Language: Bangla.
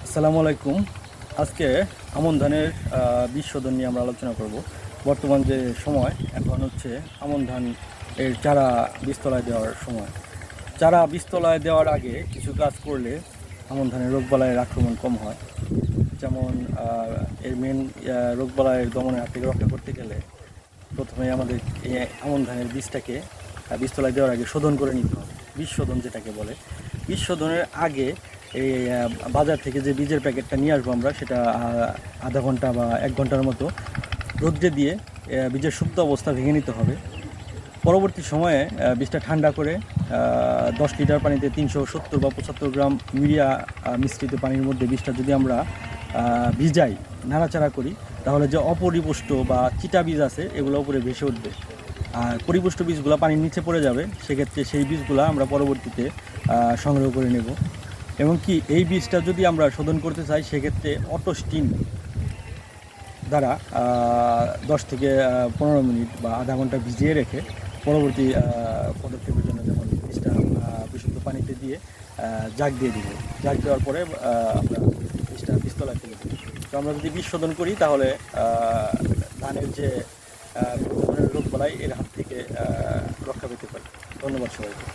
আসসালামু আলাইকুম। আজকে আমন ধানের বীজ শোধন নিয়ে আমরা আলোচনা করব। বর্তমান যে সময় এখন হচ্ছে আমন ধান এর চারা বীজতলায় দেওয়ার সময়। চারা বীজতলায় দেওয়ার আগে কিছু কাজ করলে আমন ধানের রোগবালাইয়ের আক্রমণ কম হয়। যেমন এর মেন রোগবালাইয়ের দমনের হাত থেকে রক্ষা করতে গেলে প্রথমে আমাদের এই আমন ধানের বীজটাকে বীজতলায় দেওয়ার আগে শোধন করে নিতে হবে। বীজ শোধন যেটাকে বলে, বীজ শোধনের আগে এই বাজার থেকে যে বীজের প্যাকেটটা নিয়ে আসবো আমরা, সেটা আধা ঘন্টা বা 1 ঘন্টার মতো রোদ্রে দিয়ে বীজের সুপ্ত অবস্থা ভেঙে নিতে হবে। পরবর্তী সময়ে বীজটা ঠান্ডা করে 10 লিটার পানিতে 370 বা 75 গ্রাম ইউরিয়া মিশ্রিত পানির মধ্যে বীজটা যদি আমরা ভিজাই, নাড়াচাড়া করি, তাহলে যে অপরিপুষ্ট বা চিটা বীজ আছে এগুলো উপরে ভেসে উঠবে। আর পরিপুষ্ট বীজগুলো পানির নিচে পড়ে যাবে। সেক্ষেত্রে সেই বীজগুলো আমরা পরবর্তীতে সংগ্রহ করে নেব। এবং কি এই বীজটা যদি আমরা শোধন করতে চাই, সেক্ষেত্রে অটো স্টিম দ্বারা 10 থেকে 15 মিনিট বা আধা ঘন্টা ভিজিয়ে রেখে পরবর্তী পদক্ষেপের জন্য, যেমন বীজটা বিশুদ্ধ পানিতে দিয়ে জাগ দিয়ে দিব। জাগ দেওয়ার পরে আমরা বীজটা বীজতলায় ফেলে দেব। তো আমরা যদি বীজ শোধন করি, তাহলে ধানের যে বিভিন্ন ধরনের রোগ বালাই এর হাত থেকে রক্ষা পেতে পারি। ধন্যবাদ সবাইকে।